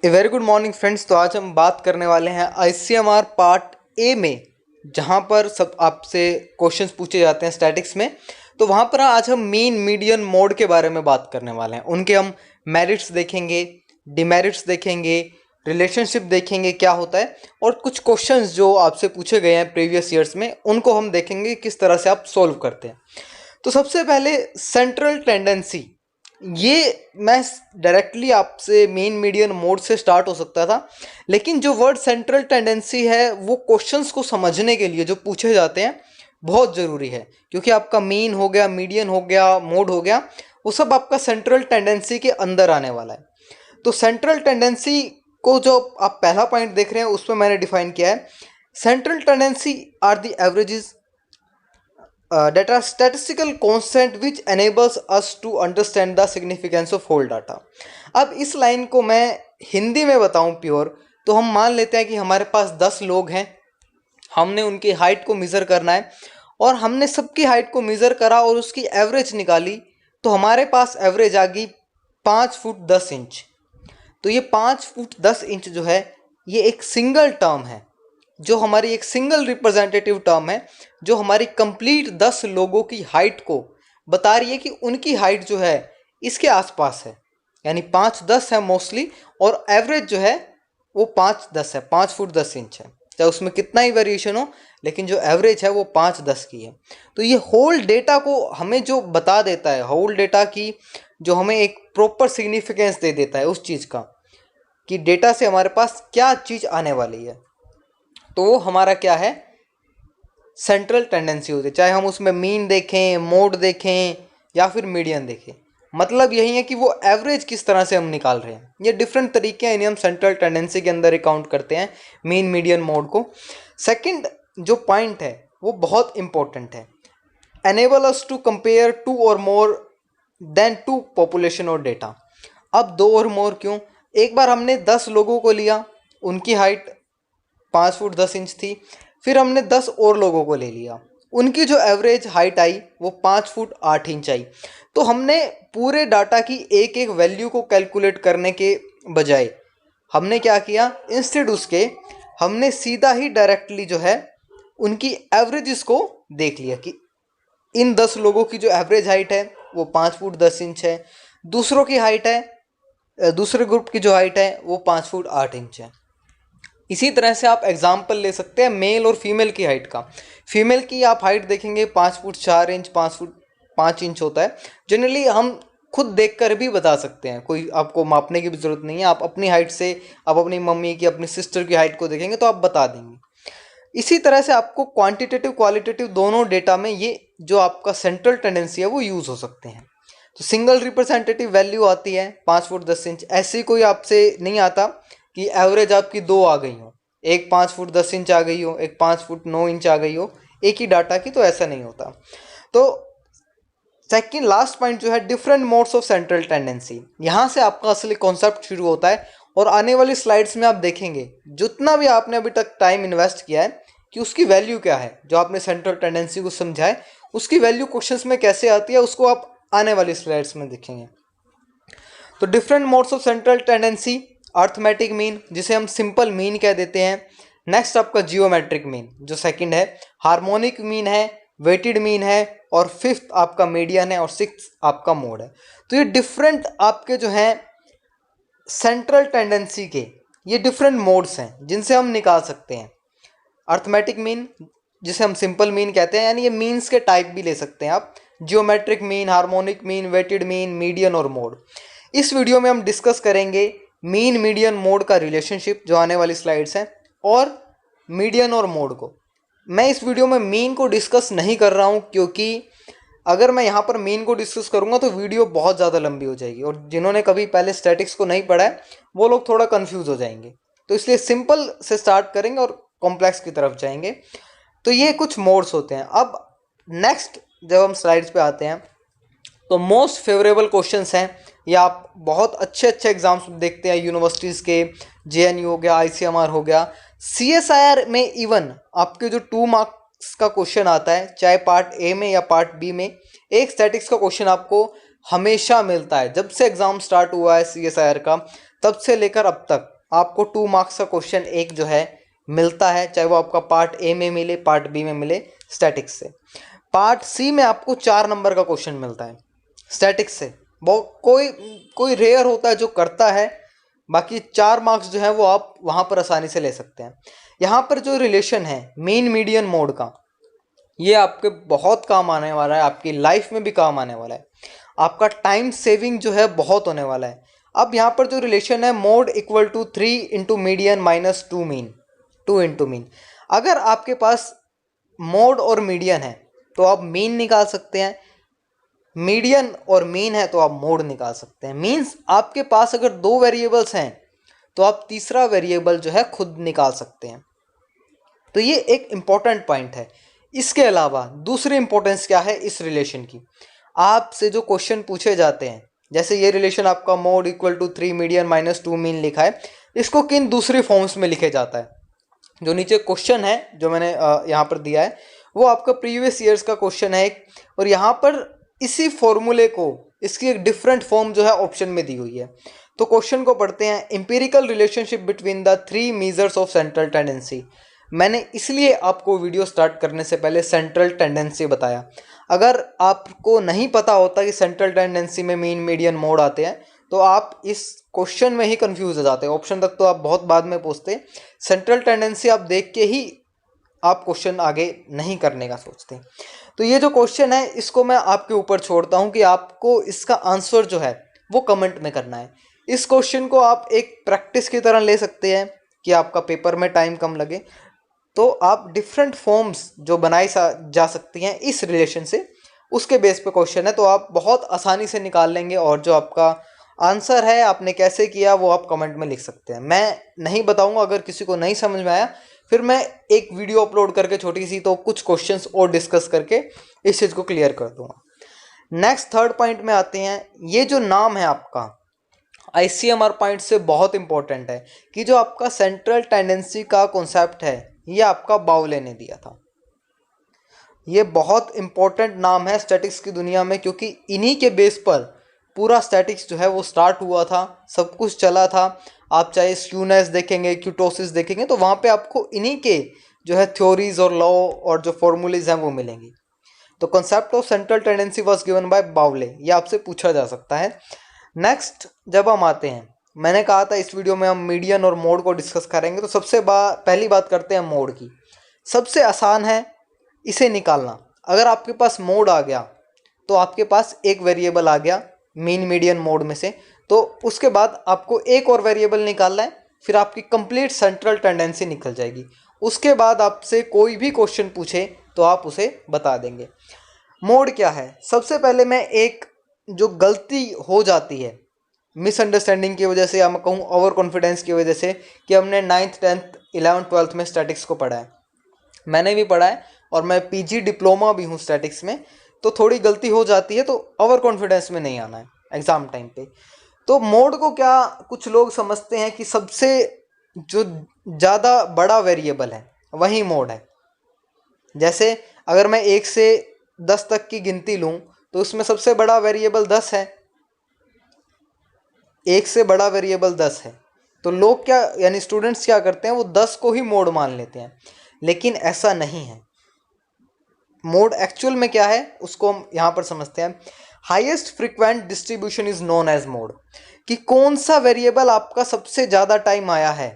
A very good morning friends. तो आज हम बात करने वाले हैं आईसीएमआर पार्ट ए में, जहां पर सब आपसे क्वेश्चंस पूछे जाते हैं स्टैटिक्स में। तो वहां पर आज हम मीन मीडियन मोड के बारे में बात करने वाले हैं। उनके हम मेरिट्स देखेंगे, डिमेरिट्स देखेंगे, रिलेशनशिप देखेंगे क्या होता है, और कुछ क्वेश्चंस जो आपसे पूछे गए हैं प्रीवियस ईयर्स में उनको हम देखेंगे किस तरह से आप सोल्व करते हैं। तो सबसे पहले सेंट्रल टेंडेंसी, ये मैं डायरेक्टली आपसे मेन मीडियन मोड से स्टार्ट हो सकता था, लेकिन जो वर्ड सेंट्रल टेंडेंसी है वो क्वेश्चंस को समझने के लिए जो पूछे जाते हैं बहुत ज़रूरी है, क्योंकि आपका मीन हो गया, मीडियन हो गया, मोड हो गया, वो सब आपका सेंट्रल टेंडेंसी के अंदर आने वाला है। तो सेंट्रल टेंडेंसी को जो आप पहला पॉइंट देख रहे हैं उसमें मैंने डिफाइन किया है, central tendency are the averages that are statistical constant which enables us to understand the significance of whole data। अब इस लाइन को मैं हिंदी में बताऊं प्योर, तो हम मान लेते हैं कि हमारे पास 10 लोग हैं, हमने उनकी हाइट को मेज़र करना है और हमने सबकी हाइट को मेज़र करा और उसकी एवरेज निकाली, तो हमारे पास एवरेज आ गई 5 फुट 10 इंच। तो ये 5 फुट 10 इंच जो है ये एक सिंगल टर्म है, जो हमारी एक सिंगल रिप्रेजेंटेटिव टर्म है, जो हमारी कंप्लीट 10 लोगों की हाइट को बता रही है कि उनकी हाइट जो है इसके आसपास है, यानी 5-10 है मोस्टली, और एवरेज जो है वो 5-10 है, 5 फुट 10 इंच है। चाहे उसमें कितना ही वेरिएशन हो, लेकिन जो एवरेज है वो 5-10 की है। तो ये होल डेटा को हमें जो बता देता है, होल डेटा की जो हमें एक प्रॉपर सिग्निफिकेंस दे देता है उस चीज़ का, कि डेटा से हमारे पास क्या चीज़ आने वाली है, तो वो हमारा क्या है, सेंट्रल टेंडेंसी होती है। चाहे हम उसमें मीन देखें, मोड देखें या फिर मीडियन देखें, मतलब यही है कि वो एवरेज किस तरह से हम निकाल रहे हैं। ये डिफरेंट तरीके हैं, इन्हें हम सेंट्रल टेंडेंसी के अंदर अकाउंट करते हैं, मीन मीडियन मोड को। सेकंड जो पॉइंट है वो बहुत इंपॉर्टेंट है, एनेबल अस टू कंपेयर 2 और मोर देन 2 पॉपुलेशन और डेटा। अब 2 और मोर क्यों? एक बार हमने 10 लोगों को लिया, उनकी हाइट 5 फुट 10 इंच थी, फिर हमने 10 और लोगों को ले लिया, उनकी जो एवरेज हाइट आई वो 5 फुट 8 इंच आई। तो हमने पूरे डाटा की एक एक वैल्यू को कैलकुलेट करने के बजाय हमने क्या किया, इंस्टेड उसके हमने सीधा ही डायरेक्टली जो है उनकी एवरेजेस को देख लिया कि इन 10 लोगों की जो एवरेज हाइट है वो 5 फुट 10 इंच है, दूसरों की हाइट है, दूसरे ग्रुप की जो हाइट है वो 5 फुट 8 इंच है। इसी तरह से आप एग्जाम्पल ले सकते हैं मेल और फीमेल की हाइट का। फीमेल की आप हाइट देखेंगे 5 फुट 4 इंच, 5 फुट 5 इंच होता है। जनरली हम खुद देखकर भी बता सकते हैं, कोई आपको मापने की भी ज़रूरत नहीं है। आप अपनी हाइट से, आप अपनी मम्मी की, अपनी सिस्टर की हाइट को देखेंगे तो आप बता देंगे। इसी तरह से आपको क्वांटिटेटिव क्वालिटेटिव दोनों डेटा में ये जो आपका सेंट्रल टेंडेंसी है वो यूज़ हो सकते हैं। तो सिंगल रिप्रेजेंटेटिव वैल्यू आती है 5 फुट 10 इंच, ऐसे कोई आपसे नहीं आता कि एवरेज आपकी 2 आ गई हो, एक 5 फुट 10 इंच आ गई हो, एक 5 फुट 9 इंच आ गई हो एक ही डाटा की, तो ऐसा नहीं होता। तो सेकंड लास्ट पॉइंट जो है, different modes of central tendency, यहाँ से आपका असली कॉन्सेप्ट शुरू होता है। और आने वाली स्लाइड्स में आप देखेंगे जितना भी आपने अभी तक टाइम इन्वेस्ट किया है कि उसकी वैल्यू क्या है, जो आपने सेंट्रल टेंडेंसी को समझा है उसकी वैल्यू क्वेश्चंस में कैसे आती है, उसको आप आने वाली स्लाइड्स में देखेंगे। तो different modes of central tendency, arithmetic mean जिसे हम सिंपल मीन कह देते हैं, नेक्स्ट आपका जियोमेट्रिक मीन जो सेकंड है, हार्मोनिक मीन है, वेटेड मीन है, और फिफ्थ आपका मीडियन है, और सिक्स्थ आपका मोड है। तो ये डिफरेंट आपके जो हैं सेंट्रल टेंडेंसी के ये डिफरेंट मोड्स हैं जिनसे हम निकाल सकते हैं। अर्थमेटिक मीन जिसे हम सिंपल मीन कहते हैं, यानी ये मीन्स के टाइप भी ले सकते हैं आप, geometric mean, harmonic mean, weighted mean, median और मोड। इस वीडियो में हम डिस्कस करेंगे मीन मीडियन मोड का रिलेशनशिप जो आने वाली स्लाइड्स हैं, और मीडियन और मोड को। मैं इस वीडियो में मीन को डिस्कस नहीं कर रहा हूं, क्योंकि अगर मैं यहाँ पर मीन को डिस्कस करूँगा तो वीडियो बहुत ज़्यादा लंबी हो जाएगी, और जिन्होंने कभी पहले स्टैटिक्स को नहीं पढ़ा है वो लोग थोड़ा कन्फ्यूज़ हो जाएंगे। तो इसलिए सिंपल से स्टार्ट करेंगे और कॉम्प्लेक्स की तरफ जाएंगे। तो ये कुछ मोड्स होते हैं। अब नेक्स्ट जब हम स्लाइड्स पे आते हैं तो मोस्ट फेवरेबल क्वेश्चंस हैं, या आप बहुत अच्छे अच्छे एग्जाम्स देखते हैं यूनिवर्सिटीज़ के, जेएनयू हो गया, आईसीएमआर हो गया, सीएसआईआर में इवन आपके जो 2 मार्क्स का क्वेश्चन आता है, चाहे पार्ट ए में या पार्ट बी में, एक स्टैटिक्स का क्वेश्चन आपको हमेशा मिलता है। जब से एग्ज़ाम स्टार्ट हुआ है सीएसआईआर का, तब से लेकर अब तक आपको 2 मार्क्स का क्वेश्चन एक जो है मिलता है, चाहे वो आपका पार्ट ए में मिले, पार्ट बी में मिले स्टैटिक्स से। पार्ट सी में आपको 4 नंबर का क्वेश्चन मिलता है स्टैटिक्स से। वो कोई रेयर होता है जो करता है, बाकी 4 मार्क्स जो है वो आप वहाँ पर आसानी से ले सकते हैं। यहाँ पर जो रिलेशन है मीन मीडियन मोड का, ये आपके बहुत काम आने वाला है, आपकी लाइफ में भी काम आने वाला है, आपका टाइम सेविंग जो है बहुत होने वाला है। अब यहाँ पर जो रिलेशन है mode equal to 3 into median minus 2 mean, 2 into mean. अगर आपके पास मोड और मीडियन है तो आप मीन निकाल सकते हैं, मीडियन और मीन है तो आप मोड निकाल सकते हैं। मीन्स आपके पास अगर 2 वेरिएबल्स हैं तो आप तीसरा वेरिएबल जो है खुद निकाल सकते हैं। तो ये एक इम्पॉर्टेंट पॉइंट है। इसके अलावा दूसरी इंपॉर्टेंस क्या है इस रिलेशन की, आपसे जो क्वेश्चन पूछे जाते हैं, जैसे ये रिलेशन आपका mode equal to 3 median minus 2 mean लिखा है, इसको किन दूसरी फॉर्म्स में लिखे जाता है। जो नीचे क्वेश्चन है जो मैंने यहाँ पर दिया है वो आपका प्रीवियस ईयर्स का क्वेश्चन है एक, और यहाँ पर इसी फॉर्मूले को इसकी एक डिफरेंट फॉर्म जो है ऑप्शन में दी हुई है। तो क्वेश्चन को पढ़ते हैं। Empirical relationship between the 3 measures of central tendency. मैंने इसलिए आपको वीडियो स्टार्ट करने से पहले सेंट्रल टेंडेंसी बताया। अगर आपको नहीं पता होता कि सेंट्रल टेंडेंसी में मीन मीडियन मोड आते हैं तो आप इस क्वेश्चन में ही कंफ्यूज हो जाते हैं। ऑप्शन तक तो आप बहुत बाद में पूछते। सेंट्रल टेंडेंसी आप देख के ही आप क्वेश्चन आगे नहीं करने का सोचते। तो ये जो क्वेश्चन है इसको मैं आपके ऊपर छोड़ता हूँ कि आपको इसका आंसर जो है वो कमेंट में करना है। इस क्वेश्चन को आप एक प्रैक्टिस की तरह ले सकते हैं कि आपका पेपर में टाइम कम लगे। तो आप डिफरेंट फॉर्म्स जो बनाई जा सकती हैं इस रिलेशन से, उसके बेस पे क्वेश्चन है, तो आप बहुत आसानी से निकाल लेंगे। और जो आपका आंसर है आपने कैसे किया वो आप कमेंट में लिख सकते हैं। मैं नहीं बताऊंगा, अगर किसी को नहीं समझ में आया फिर मैं एक वीडियो अपलोड करके छोटी सी तो कुछ क्वेश्चंस और डिस्कस करके इस चीज़ को क्लियर कर दूंगा। नेक्स्ट थर्ड पॉइंट में आते हैं। ये जो नाम है आपका ICMR पॉइंट से बहुत इंपॉर्टेंट है कि जो आपका सेंट्रल टेंडेंसी का कॉन्सेप्ट है ये आपका बाउले ने दिया था। ये बहुत इंपॉर्टेंट नाम है स्टैटिक्स की दुनिया में, क्योंकि इन्हीं के बेस पर पूरा स्टैटिक्स जो है वो स्टार्ट हुआ था, सब कुछ चला था। आप चाहे स्यूनेस देखेंगे, क्यूटोसिस देखेंगे, तो वहाँ पे आपको इन्हीं के जो है थ्योरीज और लॉ और जो फॉर्मूलेज हैं वो मिलेंगे। तो concept of central tendency was given by बाउले, ये आपसे पूछा जा सकता है। नेक्स्ट जब हम आते हैं, मैंने कहा था इस वीडियो में हम मीडियन और मोड को डिस्कस करेंगे, तो सबसे पहली बात करते हैं मोड की। सबसे आसान है इसे निकालना। अगर आपके पास मोड आ गया तो आपके पास एक वेरिएबल आ गया मीन मीडियन मोड में से, तो उसके बाद आपको एक और वेरिएबल निकालना है, फिर आपकी कंप्लीट सेंट्रल टेंडेंसी निकल जाएगी। उसके बाद आपसे कोई भी क्वेश्चन पूछे तो आप उसे बता देंगे। मोड क्या है, सबसे पहले मैं एक जो गलती हो जाती है मिसअंडरस्टैंडिंग की वजह से, या मैं कहूँ ओवर कॉन्फिडेंस की वजह से, कि हमने 9th 10th 11th 12th में स्टैटिक्स को पढ़ा है, मैंने भी पढ़ा है और मैं PG डिप्लोमा भी हूँ स्टैटिक्स में, तो थोड़ी गलती हो जाती है, तो ओवर कॉन्फिडेंस में नहीं आना है एग्ज़ाम टाइम पे। तो मोड को क्या कुछ लोग समझते हैं कि सबसे जो ज़्यादा बड़ा वेरिएबल है वही मोड है। जैसे अगर मैं 1 से 10 तक की गिनती लूँ तो उसमें सबसे बड़ा वेरिएबल 10 है, 1 से बड़ा वेरिएबल 10 है। तो लोग क्या, यानी स्टूडेंट्स क्या करते हैं, वो 10 को ही मोड मान लेते हैं, लेकिन ऐसा नहीं है। मोड एक्चुअल में क्या है उसको हम यहाँ पर समझते हैं। Highest frequent distribution is known as mode, कि कौन सा वेरिएबल आपका सबसे ज़्यादा टाइम आया है,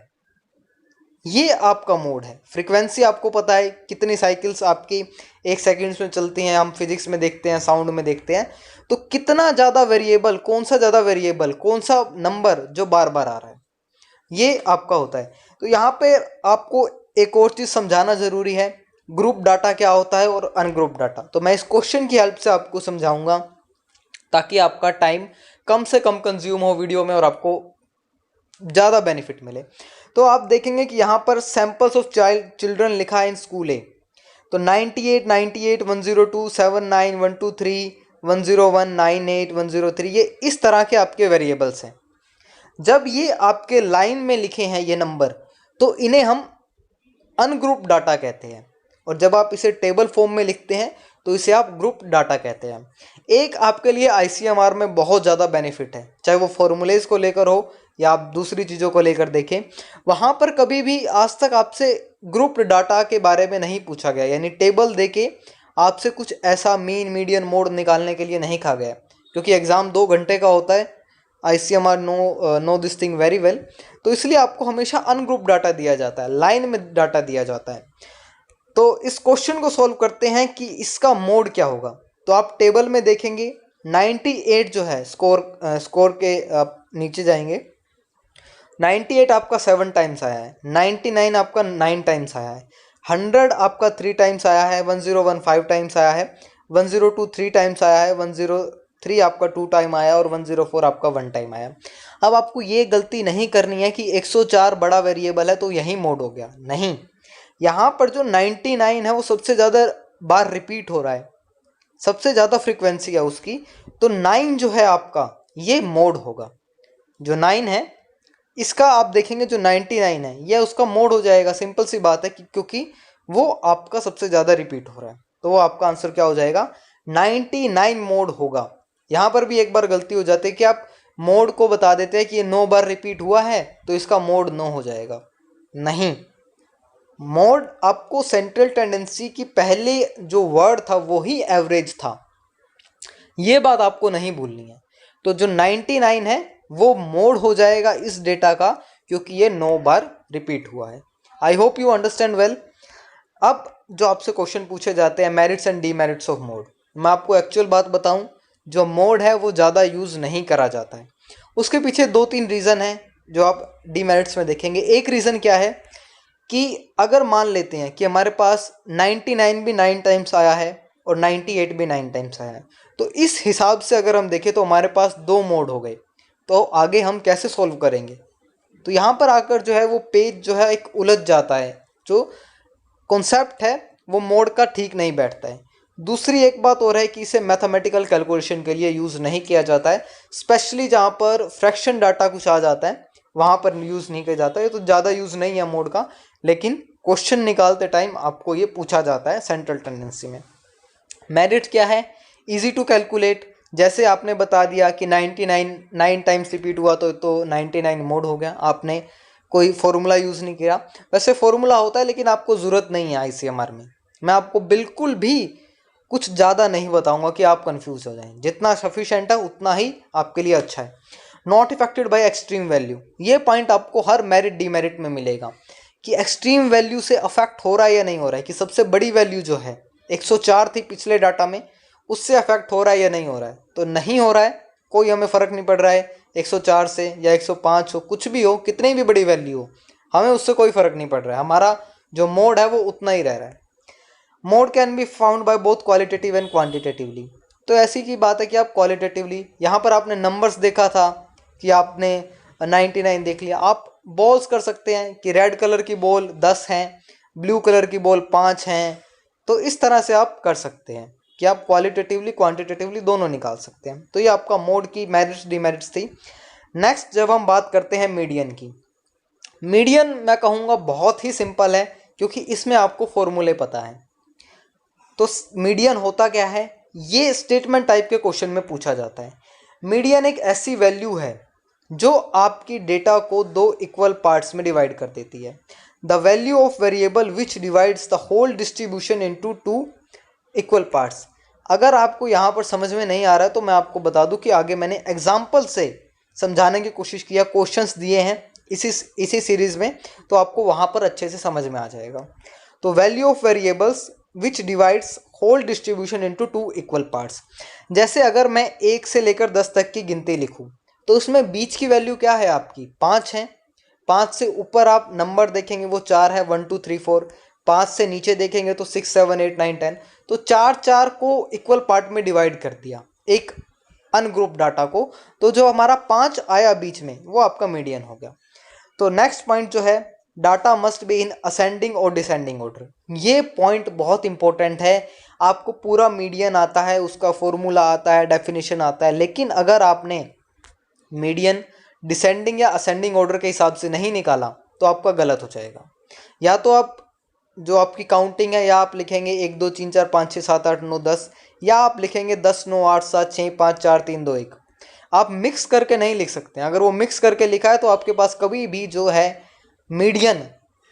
ये आपका मोड है। फ्रीक्वेंसी आपको पता है कितनी साइकिल्स आपकी 1 सेकंड्स में चलती हैं, हम फिजिक्स में देखते हैं, साउंड में देखते हैं। तो कितना ज़्यादा वेरिएबल, कौन सा ज़्यादा वेरिएबल, कौन सा नंबर जो बार बार आ रहा है, ये आपका होता है। तो यहाँ पे आपको एक और चीज़ समझाना ज़रूरी है, ग्रुप डाटा क्या होता है और अनग्रुप डाटा। तो मैं इस क्वेश्चन की हेल्प से आपको समझाऊंगा ताकि आपका टाइम कम से कम कंज्यूम हो वीडियो में और आपको ज़्यादा बेनिफिट मिले। तो आप देखेंगे कि यहाँ पर सैंपल्स ऑफ चिल्ड्रन लिखा है इन स्कूल ए, तो 98, 98, 102, 79, 123, 101, 98, 103, ये इस तरह के आपके वेरिएबल्स हैं। जब ये आपके लाइन में लिखे हैं ये नंबर, तो इन्हें हम अनग्रुप डाटा कहते हैं। और जब आप इसे टेबल फॉर्म में लिखते हैं तो इसे आप ग्रुप डाटा कहते हैं। एक आपके लिए ICMR में बहुत ज़्यादा बेनिफिट है, चाहे वो फॉर्मूलेज को लेकर हो या आप दूसरी चीज़ों को लेकर देखें, वहाँ पर कभी भी आज तक आपसे ग्रुप डाटा के बारे में नहीं पूछा गया, यानी टेबल देके आपसे कुछ ऐसा मीन मीडियन मोड निकालने के लिए नहीं कहा गया, क्योंकि एग्ज़ाम 2 घंटे का होता है। ICMR know this thing very well. तो इसलिए आपको हमेशा अनग्रुप डाटा दिया जाता है, लाइन में डाटा दिया जाता है। तो इस क्वेश्चन को सॉल्व करते हैं कि इसका मोड क्या होगा। तो आप टेबल में देखेंगे 98 जो है स्कोर के आप नीचे जाएंगे, 98 आपका 7 टाइम्स आया है, 99 आपका 9 टाइम्स आया है, 100 आपका 3 टाइम्स आया है, 1015 5 टाइम्स आया है, 102 3 टाइम्स आया है, 103 आपका 2 टाइम आया और 104 आपका 1 टाइम आया। अब आपको ये गलती नहीं करनी है कि 104 बड़ा वेरिएबल है तो यही मोड हो गया, नहीं। यहाँ पर जो 99 है वो सबसे ज़्यादा बार रिपीट हो रहा है, सबसे ज़्यादा फ्रीक्वेंसी है उसकी, तो 9 जो है आपका ये मोड होगा। जो 9 है इसका आप देखेंगे, जो 99 है यह उसका मोड हो जाएगा। सिंपल सी बात है क्योंकि वो आपका सबसे ज़्यादा रिपीट हो रहा है, तो वो आपका आंसर क्या हो जाएगा, 99 मोड होगा। यहाँ पर भी एक बार गलती हो जाती है कि आप मोड को बता देते हैं कि ये 9 बार रिपीट हुआ है तो इसका मोड 9 हो जाएगा, नहीं। मोड आपको सेंट्रल टेंडेंसी की पहले जो वर्ड था वो ही एवरेज था, ये बात आपको नहीं भूलनी है। तो जो 99 है वो मोड हो जाएगा इस डेटा का, क्योंकि ये 9 बार रिपीट हुआ है। आई होप यू अंडरस्टैंड वेल। अब जो आपसे क्वेश्चन पूछे जाते हैं merits and demerits of mode, मैं आपको एक्चुअल बात बताऊं, जो मोड है वो ज़्यादा यूज़ नहीं करा जाता है। उसके पीछे 2-3 रीज़न है जो आप डीमेरिट्स में देखेंगे। एक रीज़न क्या है कि अगर मान लेते हैं कि हमारे पास 99 भी 9 टाइम्स आया है और 98 भी 9 टाइम्स आया है, तो इस हिसाब से अगर हम देखें तो हमारे पास 2 मोड हो गए, तो आगे हम कैसे सॉल्व करेंगे। तो यहाँ पर आकर जो है वो पेज जो है एक उलझ जाता है, जो कॉन्सेप्ट है वो मोड का ठीक नहीं बैठता है। दूसरी एक बात और है कि इसे मैथमेटिकल कैलकुलेशन के लिए यूज़ नहीं किया जाता है, स्पेशली जहाँ पर फ्रैक्शन डाटा कुछ आ जाता है वहाँ पर यूज़ नहीं किया जाता है। तो ज़्यादा यूज़ नहीं है मोड का, लेकिन क्वेश्चन निकालते टाइम आपको ये पूछा जाता है सेंट्रल टेंडेंसी में। मेरिट क्या है, इजी टू कैलकुलेट। जैसे आपने बता दिया कि 99 9 टाइम्स रिपीट हुआ तो 99 मोड हो गया, आपने कोई फॉर्मूला यूज़ नहीं किया। वैसे फॉर्मूला होता है लेकिन आपको ज़रूरत नहीं है ICMR में। मैं आपको बिल्कुल भी कुछ ज़्यादा नहीं बताऊंगा कि आप कंफ्यूज हो जाएं, जितना सफिशेंट है उतना ही आपके लिए अच्छा है। Not affected by extreme value, ये पॉइंट आपको हर मेरिट डीमेरिट में मिलेगा कि एक्सट्रीम वैल्यू से अफेक्ट हो रहा है या नहीं हो रहा है, कि सबसे बड़ी वैल्यू जो है 104 थी पिछले डाटा में, उससे अफेक्ट हो रहा है या नहीं हो रहा है। तो नहीं हो रहा है, कोई हमें फ़र्क नहीं पड़ रहा है 104 से या 105 हो, कुछ भी हो, कितनी भी बड़ी वैल्यू हो, हमें उससे कोई फ़र्क नहीं पड़ रहा है। हमारा जो मोड है वो उतना ही रह रहा है। Mode can be found by both qualitative and quantitatively. तो ऐसी की बात है कि आप क्वालिटेटिवली, यहाँ पर आपने नंबर्स देखा था कि आपने 99 देख लिया, आप बॉल्स कर सकते हैं कि रेड कलर की बॉल 10 हैं, ब्लू कलर की बॉल 5 हैं। तो इस तरह से आप कर सकते हैं कि आप क्वालिटेटिवली क्वांटिटेटिवली दोनों निकाल सकते हैं। तो ये आपका मोड की मेरिट्स डीमेरिट्स थी। नेक्स्ट जब हम बात करते हैं मीडियन की, मीडियन मैं कहूँगा बहुत ही सिंपल है, क्योंकि इसमें आपको फॉर्मूले पता है। तो मीडियन होता क्या है, ये स्टेटमेंट टाइप के क्वेश्चन में पूछा जाता है। मीडियन एक ऐसी वैल्यू है जो आपकी डेटा को 2 इक्वल पार्ट्स में डिवाइड कर देती है। The value of variable which divides the whole distribution into 2 equal parts. अगर आपको यहाँ पर समझ में नहीं आ रहा है तो मैं आपको बता दूं कि आगे मैंने एग्जाम्पल से समझाने की कोशिश किया, क्वेश्चंस दिए हैं इसी सीरीज़ में, तो आपको वहाँ पर अच्छे से समझ में आ जाएगा। तो value of variables which divides whole distribution into 2 equal parts. जैसे अगर मैं 1 से लेकर 10 तक की गिनती लिखूं तो उसमें बीच की वैल्यू क्या है आपकी, 5 है। 5 से ऊपर आप नंबर देखेंगे वो 4 है, 1 2 3 4। 5 से नीचे देखेंगे तो 6 7 8 9 10। तो 4 को इक्वल पार्ट में डिवाइड कर दिया एक अनग्रुप डाटा को, तो जो हमारा 5 आया बीच में वो आपका मीडियन हो गया। तो नेक्स्ट पॉइंट जो है, data must be in ascending और डिसेंडिंग ऑर्डर। ये पॉइंट बहुत इंपॉर्टेंट है। आपको पूरा मीडियन आता है, उसका फॉर्मूला आता है, डेफिनेशन आता है, लेकिन अगर आपने मीडियन डिसेंडिंग या असेंडिंग ऑर्डर के हिसाब से नहीं निकाला तो आपका गलत हो जाएगा। या तो आप जो आपकी काउंटिंग है, या आप लिखेंगे 1 2 3 4 5 6 7 8 9 10, या आप लिखेंगे 10 9 8 7 6 5 4 3 2 1। आप मिक्स करके नहीं लिख सकते हैं। अगर वो मिक्स करके लिखा है तो आपके पास कभी भी जो है मीडियन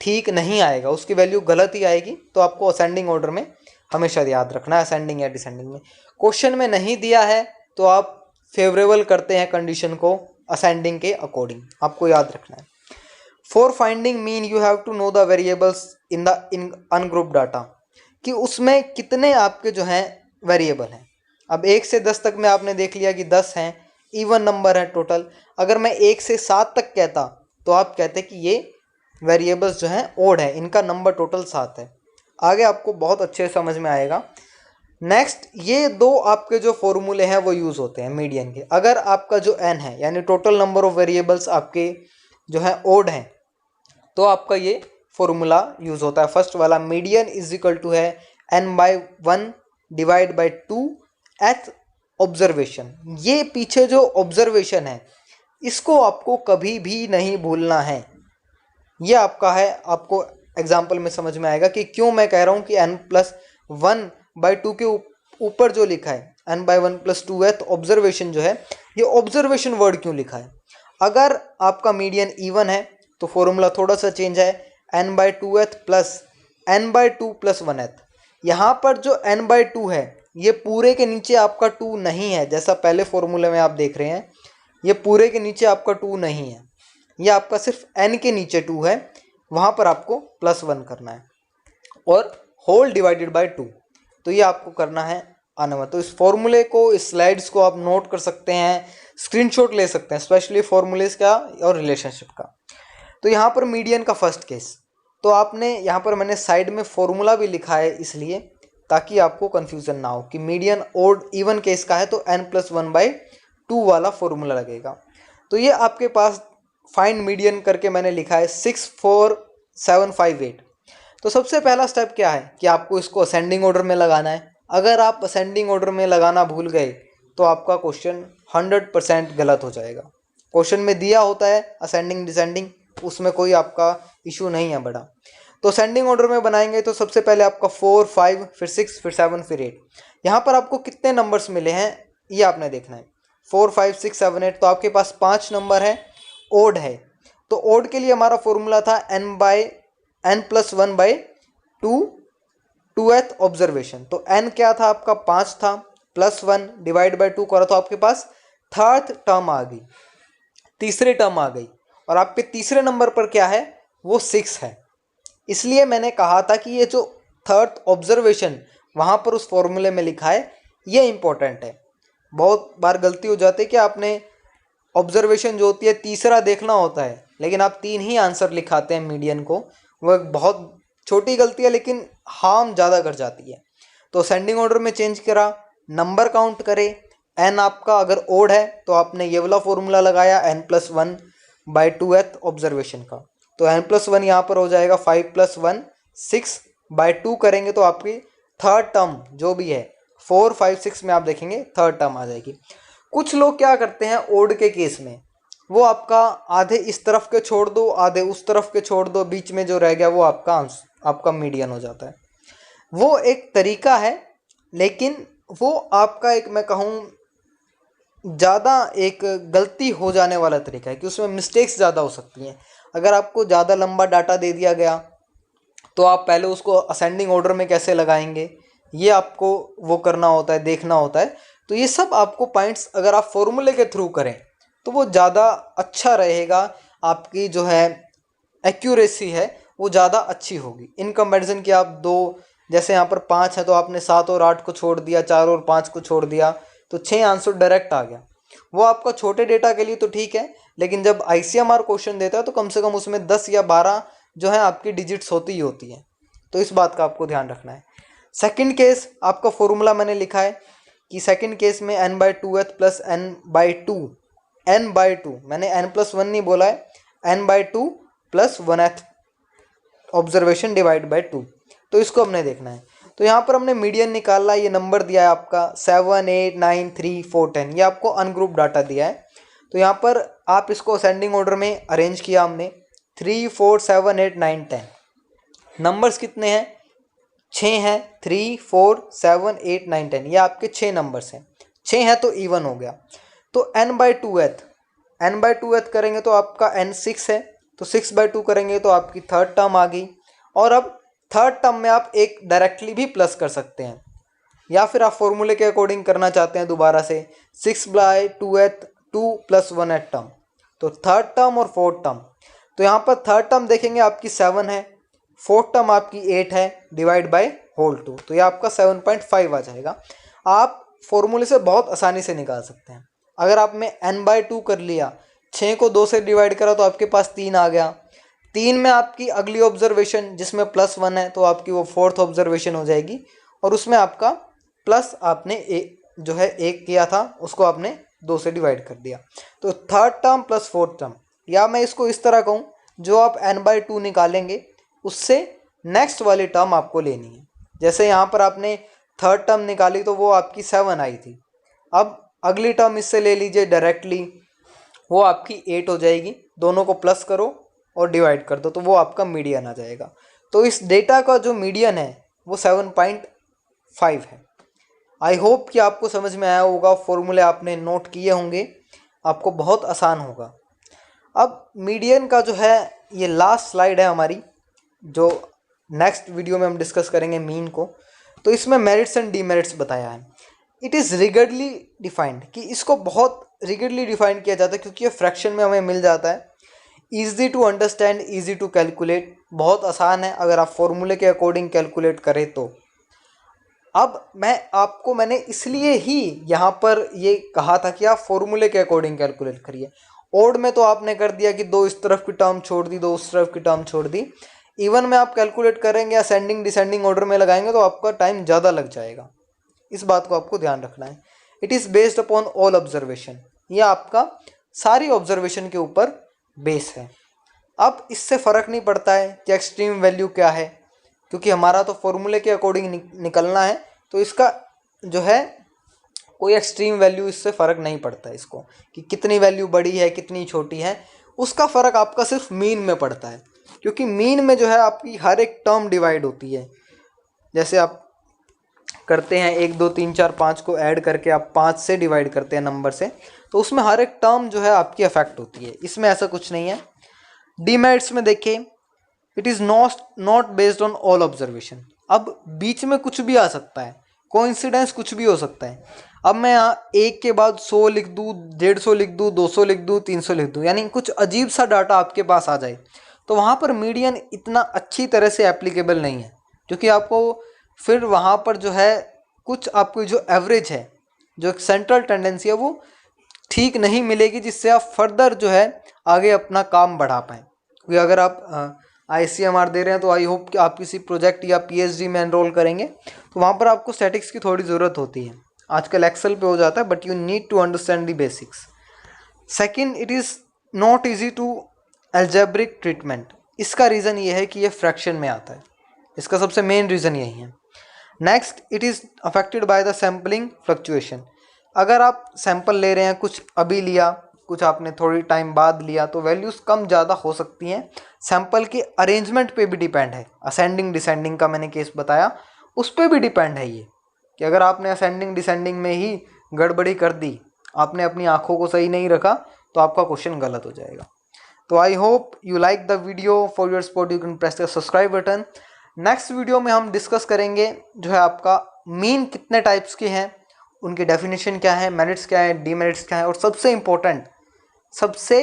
ठीक नहीं आएगा, उसकी वैल्यू गलत ही आएगी। तो आपको असेंडिंग ऑर्डर में हमेशा याद रखना है, असेंडिंग या डिसेंडिंग में। क्वेश्चन में नहीं दिया है तो आप फेवरेबल करते हैं कंडीशन को असेंडिंग के अकॉर्डिंग, आपको याद रखना है। For finding mean you have to know the variables in ungroup data, कि उसमें कितने आपके जो हैं वेरिएबल हैं। अब 1 से 10 तक में आपने देख लिया कि 10 हैं, इवन नंबर है टोटल। अगर मैं 1 से 7 तक कहता तो आप कहते कि ये वेरिएबल्स जो हैं ओड है, इनका नंबर टोटल 7 है। आगे आपको बहुत अच्छे से समझ में आएगा। नेक्स्ट, ये दो आपके जो फॉर्मूले हैं वो यूज़ होते हैं मीडियन के। अगर आपका जो n है यानी टोटल नंबर ऑफ वेरिएबल्स आपके जो है ओड हैं, तो आपका ये फॉर्मूला यूज़ होता है। फर्स्ट वाला, मीडियन इज इक्वल टू है n/1 डिवाइड बाई 2 एथ ऑब्जर्वेशन। ये पीछे जो ऑब्जर्वेशन है इसको आपको कभी भी नहीं भूलना है। ये आपका है, आपको एग्जाम्पल में समझ में आएगा कि क्यों मैं कह रहा हूँ कि n+1/2 के ऊपर जो लिखा है n/1 + 2 एथ ऑब्जर्वेशन जो है, ये ऑब्जर्वेशन वर्ड क्यों लिखा है। अगर आपका मीडियन इवन है तो फॉर्मूला थोड़ा सा चेंज है, n/2th प्लस n/2 + 1th। यहाँ पर जो n/2 है ये पूरे के नीचे आपका 2 नहीं है, जैसा पहले फॉर्मूले में आप देख रहे हैं। ये पूरे के नीचे आपका 2 नहीं है, ये आपका सिर्फ n के नीचे 2 है, वहाँ पर आपको +1 करना है और होल डिवाइडेड बाय 2। तो ये आपको करना है अनवत। तो इस फॉर्मूले को, इस स्लाइड्स को आप नोट कर सकते हैं, स्क्रीनशॉट ले सकते हैं, स्पेशली फॉर्मूलेस का और रिलेशनशिप का। तो यहाँ पर मीडियन का फर्स्ट केस, तो आपने यहाँ पर मैंने साइड में फॉर्मूला भी लिखा है इसलिए ताकि आपको कन्फ्यूज़न ना हो कि मीडियन ओड इवन केस का है तो n+1/2 वाला फॉर्मूला लगेगा। तो ये आपके पास फाइंड मीडियन करके मैंने लिखा है 64758। तो सबसे पहला स्टेप क्या है कि आपको इसको असेंडिंग ऑर्डर में लगाना है। अगर आप असेंडिंग ऑर्डर में लगाना भूल गए तो आपका क्वेश्चन 100% गलत हो जाएगा। क्वेश्चन में दिया होता है असेंडिंग डिसेंडिंग, उसमें कोई आपका इशू नहीं है बड़ा। तो असेंडिंग ऑर्डर में बनाएंगे तो सबसे पहले आपका 4, 5, फिर 6, फिर 7, फिर 8। यहाँ पर आपको कितने नंबर्स मिले हैं ये आपने देखना है। 4, 5, 6, 7, 8, तो आपके पास 5 नंबर है, ओड है। तो ओड के लिए हमारा फॉर्मूला था n+1/2 2th ऑब्जर्वेशन। तो n क्या था आपका 5 था, +1 डिवाइड बाई 2 करा तो आपके पास थर्ड टर्म आ गई, तीसरी टर्म आ गई। और आपके तीसरे नंबर पर क्या है वो 6 है। इसलिए मैंने कहा था कि ये जो थर्ड ऑब्जर्वेशन वहाँ पर उस फॉर्मूले में लिखा है ये इंपॉर्टेंट है। बहुत बार गलती हो जाती है कि आपने ऑब्जर्वेशन जो होती है तीसरा देखना होता है, लेकिन आप 3 ही आंसर लिखाते हैं मीडियन को। वो एक बहुत छोटी गलती है लेकिन हार्म ज़्यादा कर जाती है। तो असेंडिंग ऑर्डर में चेंज करा, नंबर काउंट करे, n आपका अगर ओड है तो आपने ये वाला फॉर्मूला लगाया n+1/2th ऑब्जर्वेशन का। तो n+1 यहाँ पर हो जाएगा 5 + 1 6/2 करेंगे तो आपकी थर्ड टर्म जो भी है 4, 5, 6 में आप देखेंगे थर्ड टर्म आ जाएगी। कुछ लोग क्या करते हैं ओड के केस में, वो आपका आधे इस तरफ के छोड़ दो, आधे उस तरफ के छोड़ दो, बीच में जो रह गया वो आपका मीडियन हो जाता है। वो एक तरीका है लेकिन वो आपका एक, मैं कहूँ ज़्यादा एक गलती हो जाने वाला तरीका है कि उसमें मिस्टेक्स ज़्यादा हो सकती हैं। अगर आपको ज़्यादा लंबा डाटा दे दिया गया तो आप पहले उसको असेंडिंग ऑर्डर में कैसे लगाएंगे ये आपको वो करना होता है, देखना होता है। तो ये सब आपको पॉइंट्स अगर आप फॉर्मूले के थ्रू करें तो वो ज़्यादा अच्छा रहेगा, आपकी जो है एक्यूरेसी है वो ज़्यादा अच्छी होगी इन कंपैरिजन कि आप दो, जैसे यहाँ पर 5 है तो आपने 7 और 8 को छोड़ दिया, 4 और 5 को छोड़ दिया, तो 6 आंसर डायरेक्ट आ गया। वो आपका छोटे डेटा के लिए तो ठीक है, लेकिन जब ICMR क्वेश्चन देता है तो कम से कम उसमें 10 या 12 जो है आपकी डिजिट्स होती ही होती हैं। तो इस बात का आपको ध्यान रखना है। सेकंड केस आपका फॉर्मूला मैंने लिखा है कि सेकंड केस में n/2th प्लस n/2 मैंने n+1 नहीं बोला है, n/2 + 1th observation divide by 2। तो इसको हमने देखना है। तो यहाँ पर हमने मीडियन निकाला, ये नंबर दिया है आपका 7, 8, 9, 3, 4, 10, ये आपको अनग्रुप डाटा दिया है। तो यहाँ पर आप इसको असेंडिंग ऑर्डर में अरेंज किया हमने, 3, 4, 7, 8, 9, 10। नंबर्स कितने हैं 6 हैं, 3, 4, 7, 8, 9, 10, ये आपके 6 नंबर्स हैं। 6 हैं तो इवन हो गया। तो n/2th करेंगे तो आपका n 6 है, तो 6/2 करेंगे तो आपकी थर्ड टर्म आ गई। और अब थर्ड टर्म में आप एक डायरेक्टली भी प्लस कर सकते हैं, या फिर आप फॉर्मूले के अकॉर्डिंग करना चाहते हैं दोबारा से 6/2th 2 + 1th टर्म, तो थर्ड टर्म और फोर्थ टर्म। तो यहाँ पर थर्ड टर्म देखेंगे आपकी 7 है, फोर्थ टर्म आपकी 8 है, डिवाइड बाय होल 2, तो ये आपका 7.5 आ जाएगा। आप फॉर्मूले से बहुत आसानी से निकाल सकते हैं। अगर आपने n/2 कर लिया, 6 को 2 से डिवाइड करा तो आपके पास 3 आ गया। 3 में आपकी अगली ऑब्जर्वेशन जिसमें +1 है, तो आपकी वो फोर्थ ऑब्जर्वेशन हो जाएगी, और उसमें आपका प्लस आपने जो है 1 किया था उसको आपने 2 से डिवाइड कर दिया। तो third term plus fourth term, या मैं इसको इस तरह कहूँ, जो आप n/2 निकालेंगे उससे नेक्स्ट वाली टर्म आपको लेनी है। जैसे यहाँ पर आपने थर्ड टर्म निकाली तो वो आपकी 7 आई थी, अब अगली टर्म इससे ले लीजिए डायरेक्टली, वो आपकी 8 हो जाएगी। दोनों को प्लस करो और डिवाइड कर दो तो वो आपका मीडियन आ जाएगा। तो इस डेटा का जो मीडियन है वो 7.5 है। आई होप कि आपको समझ में आया होगा, फॉर्मूले आपने नोट किए होंगे, आपको बहुत आसान होगा। अब मीडियन का जो है ये लास्ट स्लाइड है हमारी, जो नेक्स्ट वीडियो में हम डिस्कस करेंगे मीन को। तो इसमें मेरिट्स एंड डीमेरिट्स बताया है। इट इज़ रिगडली डिफाइंड, कि इसको बहुत रिगडली डिफाइन किया जाता है क्योंकि ये फ्रैक्शन में हमें मिल जाता है। Easy to understand, easy to calculate, बहुत आसान है अगर आप फॉर्मूले के अकॉर्डिंग कैलकुलेट करें तो। अब मैंने इसलिए ही यहाँ पर ये कहा था कि आप फॉर्मूले के अकॉर्डिंग कैलकुलेट करिए। ओड में तो आपने कर दिया कि 2 इस तरफ की टर्म छोड़ दी, 2 उस तरफ की टर्म छोड़ दी। इवन में आप कैलकुलेट करेंगे, असेंडिंग डिसेंडिंग ऑर्डर में लगाएंगे तो आपका टाइम ज़्यादा लग जाएगा। इस बात को आपको ध्यान रखना है। It is based upon all observation, ये आपका सारी ऑब्जर्वेशन के ऊपर बेस है। अब इससे फ़र्क नहीं पड़ता है कि एक्सट्रीम वैल्यू क्या है, क्योंकि हमारा तो फॉर्मूले के अकॉर्डिंग निकलना है, तो इसका जो है कोई एक्सट्रीम वैल्यू इससे फ़र्क नहीं पड़ता है इसको, कि कितनी वैल्यू बड़ी है कितनी छोटी है। उसका फ़र्क आपका सिर्फ मीन में पड़ता है, क्योंकि मीन में जो है आपकी हर एक टर्म डिवाइड होती है। जैसे आप करते हैं 1 2 3 4 5 को ऐड करके आप 5 से डिवाइड करते हैं नंबर से, तो उसमें हर एक टर्म जो है आपकी अफेक्ट होती है। इसमें ऐसा कुछ नहीं है। डीमेरिट्स में देखिए, it is not based on all observation. अब बीच में कुछ भी आ सकता है, कोइंसिडेंस कुछ भी हो सकता है। अब मैं यहाँ 1 के बाद 100 लिख दूँ, 150 लिख दूँ, 200 लिख दूँ, 300 लिख दूँ, यानी कुछ अजीब सा डाटा आपके पास आ जाए, तो वहाँ पर मीडियन इतना अच्छी तरह से एप्लीकेबल नहीं है, क्योंकि आपको फिर वहाँ पर जो है कुछ आपको जो एवरेज है, जो एक सेंट्रल टेंडेंसी है, वो ठीक नहीं मिलेगी, जिससे आप फर्दर जो है आगे अपना काम बढ़ा पाएँ। क्योंकि अगर आप ICMR दे रहे हैं तो आई होप कि आप किसी प्रोजेक्ट या PhD में एनरोल करेंगे, तो वहाँ पर आपको स्टैटिक्स की थोड़ी ज़रूरत होती है। आजकल एक्सेल पे हो जाता है, but you need to understand the basics. Second, it is not easy to algebraic treatment. इसका रीज़न ये है कि ये फ्रैक्शन में आता है, इसका सबसे मेन रीज़न यही है। Next, it is affected by the sampling fluctuation. अगर आप सैंपल ले रहे हैं, कुछ अभी लिया, कुछ आपने थोड़ी टाइम बाद लिया, तो वैल्यूज़ कम ज़्यादा हो सकती हैं। सैंपल के अरेंजमेंट पे भी डिपेंड है। असेंडिंग डिसेंडिंग का मैंने केस बताया, उस पर भी डिपेंड है ये, कि अगर आपने असेंडिंग डिसेंडिंग में ही गड़बड़ी कर दी, आपने अपनी आँखों को सही नहीं रखा, तो आपका क्वेश्चन गलत हो जाएगा। तो आई hope you like the video. For your support you can press the subscribe button. Next video में हम डिस्कस करेंगे जो है आपका मीन कितने टाइप्स के हैं, उनकी डेफिनेशन क्या है, मेरिट्स क्या है, डीमेरिट्स क्या है, और सबसे इम्पोर्टेंट, सबसे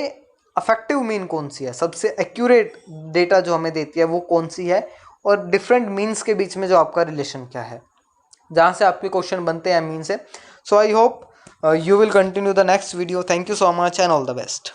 अफेक्टिव मीन कौन सी है, सबसे एक्यूरेट डेटा जो हमें देती है वो कौन सी है, और डिफरेंट मीन्स के बीच में जो आपका रिलेशन क्या है, जहाँ से आपके क्वेश्चन बनते हैं मीन से। So I hope you will continue the next video. Thank you so much and all the best.